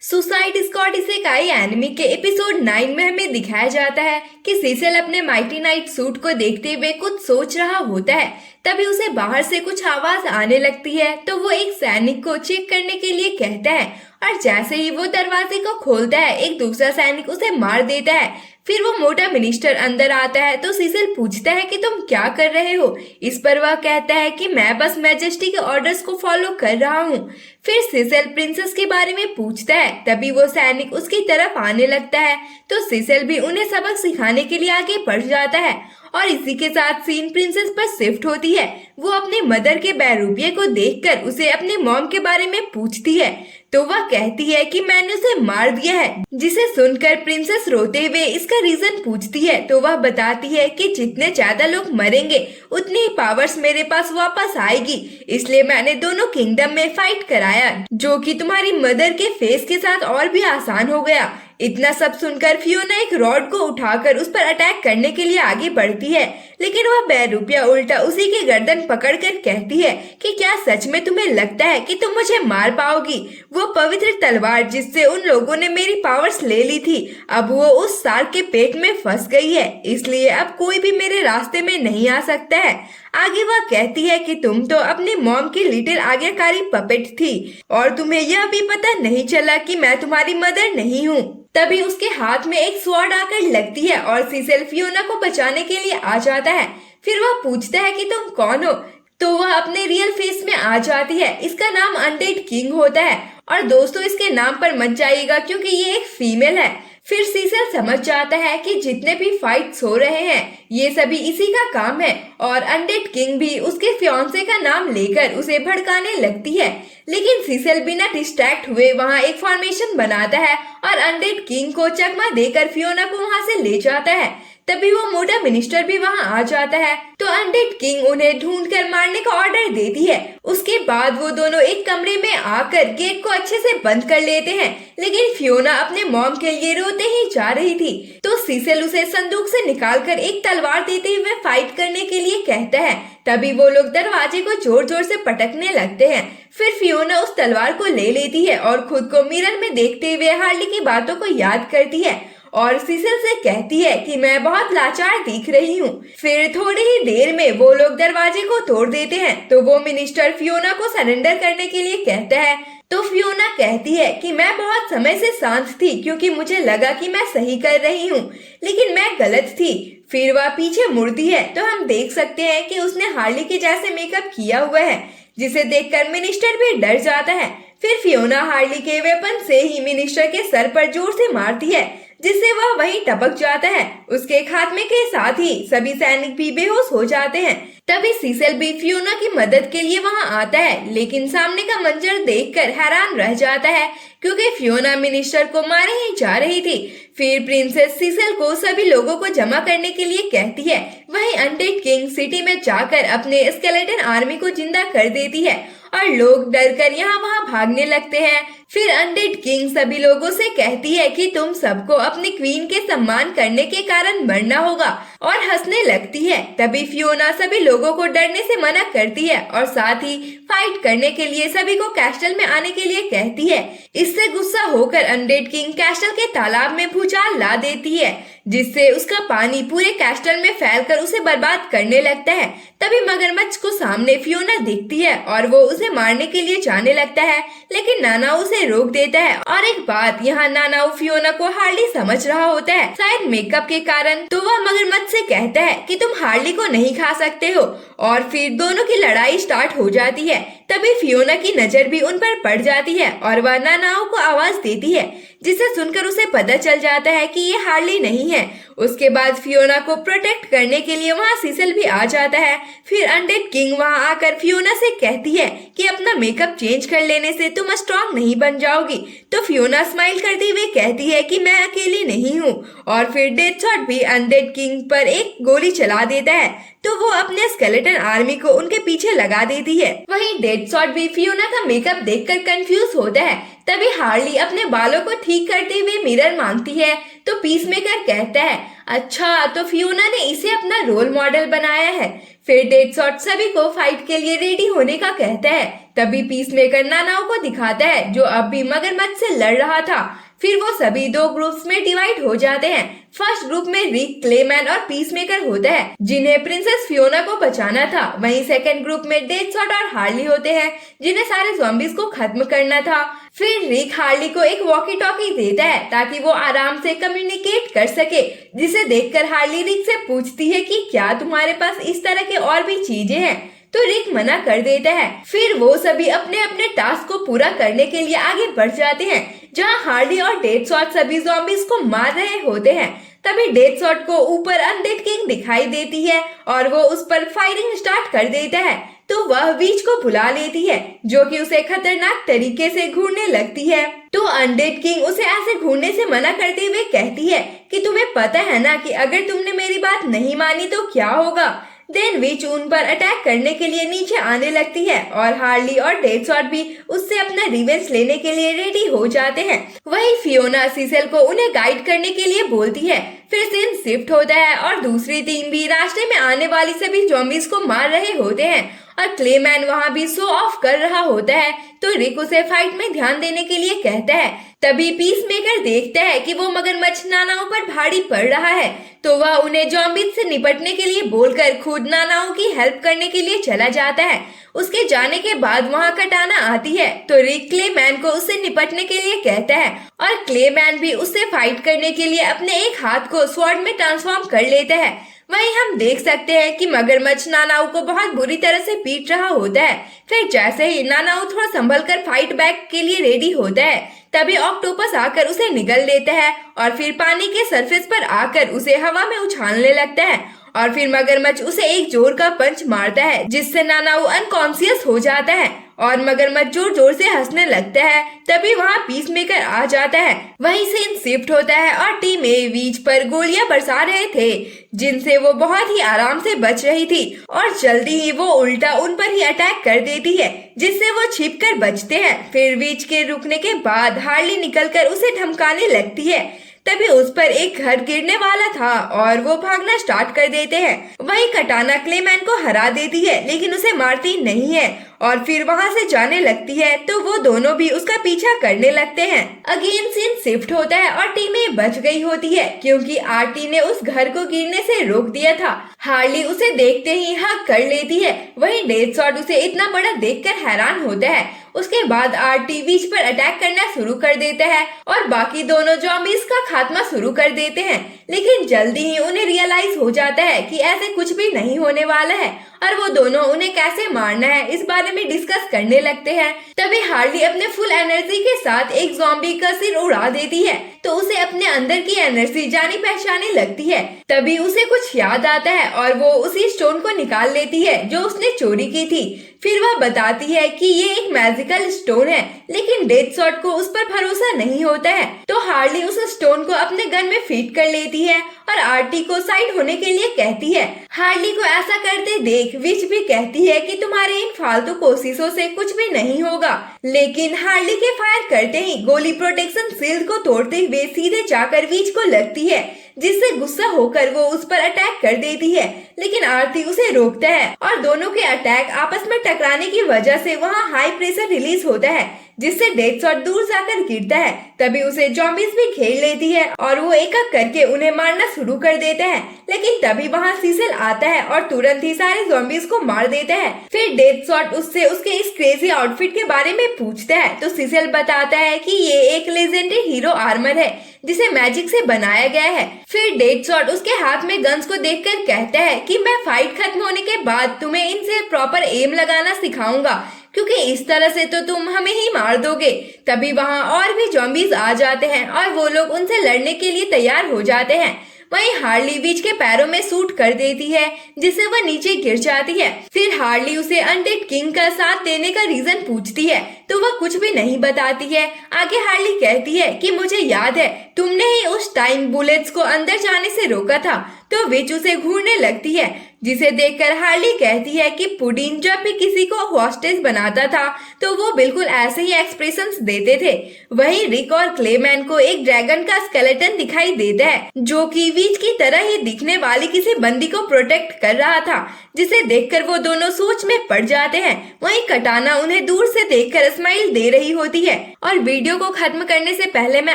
Suicide squad isekai enemy के episode 9 में हमें दिखाया जाता है कि सीसेल अपने माइटी नाइट सूट को देखते हुए कुछ सोच रहा होता है। तभी उसे बाहर से कुछ आवाज आने लगती है तो वो एक सैनिक को चेक करने के लिए कहता है और जैसे ही वो दरवाजे को खोलता है एक दूसरा सैनिक उसे मार देता है। फिर वो मोटा मिनिस्टर अंदर आता है तो सीसेल पूछता है कि तुम क्या कर रहे हो। इस पर वह कहता है कि मैं बस मैजेस्टी के ऑर्डर्स को फॉलो कर रहा हूँ। फिर सीसेल प्रिंसेस के बारे में पूछता है तभी वो सैनिक उसकी तरफ आने लगता है तो सीसेल भी उन्हें सबक सिखाने के लिए आगे बढ़ जाता है। और इसी के साथ सीन प्रिंसेस पर शिफ्ट होती है। वो अपने मदर के बहरूपिये को देखकर उसे अपने मॉम के बारे में पूछती है तो वह कहती है कि मैंने उसे मार दिया है, जिसे सुनकर प्रिंसेस रोते हुए इसका रीजन पूछती है तो वह बताती है कि जितने ज्यादा लोग मरेंगे उतनी ही पावर्स मेरे पास वापस आएगी, इसलिए मैंने दोनों किंगडम में फाइट कराया जो कि तुम्हारी मदर के फेस के साथ और भी आसान हो गया। इतना सब सुनकर फियोना एक रॉड को उठाकर उस पर अटैक करने के लिए आगे बढ़ती है, लेकिन वह बहरूपिया उल्टा उसी की गर्दन पकड़कर कहती है कि क्या सच में तुम्हें लगता है कि तुम मुझे मार पाओगी? वो पवित्र तलवार जिससे उन लोगों ने मेरी पावर्स ले ली थी अब वो उस शार्क के पेट में फंस गई है, इसलिए अब कोई भी मेरे रास्ते में नहीं आ सकता है। आगे वह कहती है कि तुम तो अपनी मॉम की लिटिल आज्ञाकारी पपेट थी और तुम्हें यह भी पता नहीं चला कि मैं तुम्हारी मदर नहीं हूँ। तभी उसके हाथ में एक स्वॉर्ड आकर लगती है और सीसेल फियोना को बचाने के लिए आ जाता है। फिर वह पूछता है कि तुम कौन हो, तो वह अपने रियल फेस में आ जाती है। इसका नाम अनडेड किंग होता है और दोस्तों इसके नाम पर मत जाइएगा क्योंकि ये एक फीमेल है। फिर सीसेल समझ जाता है कि जितने भी फाइट्स हो रहे हैं ये सभी इसी का काम है और अनडेड किंग भी उसके फियांसे का नाम लेकर उसे भड़काने लगती है, लेकिन सीसेल बिना डिस्ट्रैक्ट हुए वहाँ एक फॉर्मेशन बनाता है और अनडेड किंग को चकमा देकर फियोना को वहाँ से ले जाता है। तभी वो मोटा मिनिस्टर भी वहाँ आ जाता है तो अनडेड किंग उन्हें ढूंढकर मारने का ऑर्डर देती है। उसके बाद वो दोनों एक कमरे में आकर गेट को अच्छे से बंद कर लेते हैं, लेकिन फियोना अपने मॉम के लिए रोते ही जा रही थी तो सीसेल उसे संदूक से निकालकर एक तलवार देते हुए फाइट करने के लिए कहता है। तभी वो लोग दरवाजे को जोर जोर से पटकने लगते हैं। फिर फियोना उस तलवार को ले लेती है और खुद को मिरर में देखते हुए हार्ली की बातों को याद करती है और सीसेल से कहती है कि मैं बहुत लाचार दिख रही हूँ। फिर थोड़ी ही देर में वो लोग दरवाजे को तोड़ देते हैं तो वो मिनिस्टर फियोना को सरेंडर करने के लिए कहता है तो फियोना कहती है कि मैं बहुत समय से शांत थी क्योंकि मुझे लगा कि मैं सही कर रही हूँ, लेकिन मैं गलत थी। फिर वह पीछे मुड़ती है तो हम देख सकते हैं कि उसने हार्ली के जैसे मेकअप किया हुआ है, जिसे देखकर मिनिस्टर भी डर जाता है। फिर फियोना हार्ली के वेपन से ही मिनिस्टर के सर पर जोर से मारती है जिससे वह वहीं टपक जाता है। उसके खात्मे के साथ ही सभी सैनिक भी बेहोश हो जाते हैं। तभी सीसेल भी फियोना की मदद के लिए वहां आता है, लेकिन सामने का मंजर देखकर हैरान रह जाता है क्योंकि फियोना मिनिस्टर को मारे ही जा रही थी। फिर प्रिंसेस सीसेल को सभी लोगों को जमा करने के लिए कहती है। वहीं अनडेड किंग सिटी में जाकर अपने स्केलेटन आर्मी को जिंदा कर देती है और लोग डरकर यहाँ वहाँ भागने लगते हैं। फिर अनडेड किंग सभी लोगों से कहती है कि तुम सबको अपनी क्वीन के सम्मान करने के कारण मरना होगा और हंसने लगती है। तभी फियोना सभी लोगों को डरने से मना करती है और साथ ही फाइट करने के लिए सभी को कैस्टल में आने के लिए कहती है। इससे गुस्सा होकर अनडेड किंग कैस्टल के तालाब में भूचाल ला देती है जिससे उसका पानी पूरे कैस्टल में फैलकर उसे बर्बाद करने लगता है। तभी मगरमच्छ को सामने फियोना दिखती है और वो उसे मारने के लिए जाने लगता है, लेकिन नानाओ उसे रोक देता है। और एक बात यहाँ नानाओ फियोना को हार्ली समझ रहा होता है, शायद मेकअप के कारण, तो वह मगरमच्छ से कहता है कि तुम हार्ली को नहीं खा सकते हो और फिर दोनों की लड़ाई स्टार्ट हो जाती है। तभी फियोना की नजर भी उन पर पड़ जाती है और वह नानाओ को आवाज देती है जिसे सुनकर उसे पता चल जाता है कि ये हार्ली नहीं है। उसके बाद फियोना को प्रोटेक्ट करने के लिए वहाँ सीसेल भी आ जाता है। फिर अनडेड किंग वहाँ आकर फियोना से कहती है कि अपना मेकअप चेंज कर लेने से तुम स्ट्रॉन्ग नहीं बन जाओगी, तो फियोना स्माइल करते हुए कहती है कि मैं अकेली नहीं हूँ और फिर डेडशॉट भी अनडेड किंग पर एक गोली चला देता है तो वो अपने स्केलेटन आर्मी को उनके पीछे लगा देती है। वहीं डेडशॉट भी फियोना का मेकअप देखकर कंफ्यूज होता है। तभी हार्ली अपने बालों को ठीक करते हुए मिरर मांगती है तो पीसमेकर कहता है अच्छा, तो फियोना ने इसे अपना रोल मॉडल बनाया है। फिर डेडशॉट सभी को फाइट के लिए रेडी होने का कहता है। तभी पीसमेकर नानाओ को दिखाता है जो अब भी मगरमच्छ से लड़ रहा था। फिर वो सभी दो ग्रुप्स में डिवाइड हो जाते हैं। फर्स्ट ग्रुप में रिक, क्लेमैन और पीसमेकर होता है जिन्हें प्रिंसेस फियोना को बचाना था। वहीं सेकंड ग्रुप में डेडशॉट और हार्ली होते हैं जिन्हें सारे ज़ॉम्बीज को खत्म करना था। फिर रिक हार्ली को एक वॉकी टॉकी देता है ताकि वो आराम से कम्युनिकेट कर सके, जिसे देखकर हार्ली रिक से पूछती है कि क्या तुम्हारे पास इस तरह के और भी चीजें हैं, तो रिक मना कर देता है। फिर वो सभी अपने अपने टास्क को पूरा करने के लिए आगे बढ़ जाते हैं, जहां हार्ली और डेडशॉट सभी ज़ॉम्बीज को मार रहे होते हैं। तभी डेडशॉट को ऊपर अनडेड किंग दिखाई देती है और वो उस पर फायरिंग स्टार्ट कर देता है, तो वह वीच को बुला लेती है जो कि उसे खतरनाक तरीके से घूरने लगती है। तो अनडेड किंग उसे ऐसे घूरने से मना करते हुए कहती है कि तुम्हें पता है ना कि अगर तुमने मेरी बात नहीं मानी तो क्या होगा। देन विच उन पर अटैक करने के लिए नीचे आने लगती है और हार्ली और डेडशॉट भी उससे अपना रिवेंज लेने के लिए रेडी हो जाते हैं। वही फियोना सीसेल को उन्हें गाइड करने के लिए बोलती है। फिर सीन शिफ्ट होता है और दूसरी टीम भी रास्ते में आने वाली सभी ज़ॉम्बीज को मार रहे होते हैं और क्लेमैन वहाँ भी शो ऑफ कर रहा होता है, तो रिक उसे फाइट में ध्यान देने के लिए कहता है। तभी पीसमेकर देखता है कि वो मगरमच्छ नानाओं पर भारी पड़ रहा है, तो वह उन्हें ज़ॉम्बीज से निपटने के लिए बोलकर खुद नानाओं की हेल्प करने के लिए चला जाता है। उसके जाने के बाद वहाँ कटाना आती है, तो रिक क्लेमैन को उससे निपटने के लिए कहता है और क्लेमैन भी उससे फाइट करने के लिए अपने एक हाथ को स्वॉर्ड में ट्रांसफॉर्म कर लेता है। वहीं हम देख सकते हैं कि मगरमच्छ नानाओ को बहुत बुरी तरह से पीट रहा होता है। फिर जैसे ही नानाओ थोड़ा संभल कर फाइट बैक के लिए रेडी होता है, तभी ऑक्टोपस आकर उसे निगल लेता है और फिर पानी के सरफेस पर आकर उसे हवा में उछालने लगता है और फिर मगरमच्छ उसे एक जोर का पंच मारता है जिससे नानाओ अनकॉन्शियस हो जाता है और मगरमच्छ जोर जोर से हंसने लगता है। तभी वहाँ पीसमेकर आ जाता है। वहीं सीन शिफ्ट होता है और टीम ए वीच पर गोलियां बरसा रहे थे जिनसे वो बहुत ही आराम से बच रही थी और जल्दी ही वो उल्टा उन पर ही अटैक कर देती है जिससे वो छिप कर बचते हैं। फिर वीच के रुकने के बाद हार्ली निकलकर उसे धमकाने लगती है। तभी उस पर एक घर गिरने वाला था और वो भागना स्टार्ट कर देते हैं। वही कटाना क्लेमैन को हरा देती है लेकिन उसे मारती नहीं है और फिर वहाँ से जाने लगती है, तो वो दोनों भी उसका पीछा करने लगते हैं। अगेन सीन शिफ्ट होता है और टीमें बच गई होती है क्योंकि आरटी ने उस घर को गिरने से रोक दिया था। हार्ली उसे देखते ही हक कर लेती है। वहीं डेडशॉट उसे इतना बड़ा देखकर हैरान होता है। उसके बाद आरटी वीच पर अटैक करना शुरू कर देता है और बाकी दोनों ज़ॉम्बीज का खात्मा शुरू कर देते हैं, लेकिन जल्दी ही उन्हें रियलाइज हो जाता है कि ऐसे कुछ भी नहीं होने वाला है और वो दोनों उन्हें कैसे मारना है इस बारे में डिस्कस करने लगते हैं। तभी हार्ली अपने फुल एनर्जी के साथ एक ज़ॉम्बी का सिर उड़ा देती है, तो उसे अपने अंदर की एनर्जी जानी पहचाने लगती है। तभी उसे कुछ याद आता है और वो उसी स्टोन को निकाल लेती है जो उसने चोरी की थी। फिर वह बताती है कि ये एक मैजिकल स्टोन है, लेकिन डेडशॉट को उस पर भरोसा नहीं होता है, तो हार्ली उस स्टोन को अपने गन में फिट कर लेती है और आरटी को साइड होने के लिए कहती है। हार्ली को ऐसा करते देख विच भी कहती है कि तुम्हारे इन फालतू कोशिशों से कुछ भी नहीं होगा, लेकिन हार्ली के फायर करते ही गोली प्रोटेक्शन शील्ड को तोड़ते हुए सीधे जाकर विच को लगती है, जिससे गुस्सा होकर वो उस पर अटैक कर देती है, लेकिन आरती उसे रोकता है और दोनों के अटैक आपस में टकराने की वजह से वहाँ हाई प्रेशर रिलीज होता है जिससे डेडशॉट दूर जाकर गिरता है। तभी उसे ज़ॉम्बीज भी घेर लेती है और वो एक एक करके उन्हें मारना शुरू कर देता है, लेकिन तभी वहाँ सीसेल आता है और तुरंत ही सारे ज़ॉम्बीज को मार देता है। फिर डेडशॉट उससे उसके इस क्रेजी आउटफिट के बारे में पूछता है, तो सीसेल बताता है कि ये एक लेजेंडरी हीरो आर्मर है जिसे मैजिक से बनाया गया है। फिर डेडशॉट उसके हाथ में गन्स को देखकर कहता है कि मैं फाइट खत्म होने के बाद तुम्हें इनसे प्रॉपर एम लगाना सिखाऊंगा, क्योंकि इस तरह से तो तुम हमें ही मार दोगे। तभी वहाँ और भी ज़ॉम्बीज आ जाते हैं और वो लोग उनसे लड़ने के लिए तैयार हो जाते हैं। वहीं हार्ली विच के पैरों में सूट कर देती है जिससे वह नीचे गिर जाती है। फिर हार्ली उसे अनडेड किंग का साथ देने का रीजन पूछती है, तो वह कुछ भी नहीं बताती है। आगे हार्ली कहती है कि मुझे याद है तुमने ही उस टाइम बुलेट्स को अंदर जाने से रोका था, तो विच उसे घूरने लगती है। जिसे देखकर हार्ली कहती है कि पुडीन जब भी किसी को हॉस्टेज बनाता था तो वो बिल्कुल ऐसे ही एक्सप्रेशंस देते थे। वहीं रिक और क्लेमैन को एक ड्रैगन का स्केलेटन दिखाई देता है जो कि वीच की तरह ही दिखने वाली किसी बंदी को प्रोटेक्ट कर रहा था, जिसे देखकर वो दोनों सोच में पड़ जाते हैं। वहीं कटाना उन्हें दूर से देखकर स्माइल दे रही होती है। और वीडियो को खत्म करने से पहले मैं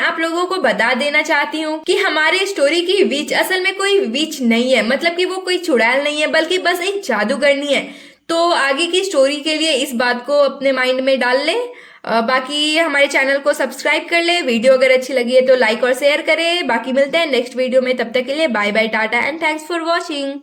आप लोगों को बता देना चाहती हूँ कि हमारे स्टोरी की विच असल में कोई विच नहीं है, मतलब कि वो कोई चुड़ैल नहीं है बल्कि बस एक जादूगरनी है। तो आगे की स्टोरी के लिए इस बात को अपने माइंड में डाल लें। बाकी हमारे चैनल को सब्सक्राइब कर ले। वीडियो अगर अच्छी लगी है तो लाइक और शेयर करें। बाकी मिलते हैं नेक्स्ट वीडियो में, तब तक के लिए bye bye, tata and thanks for watching.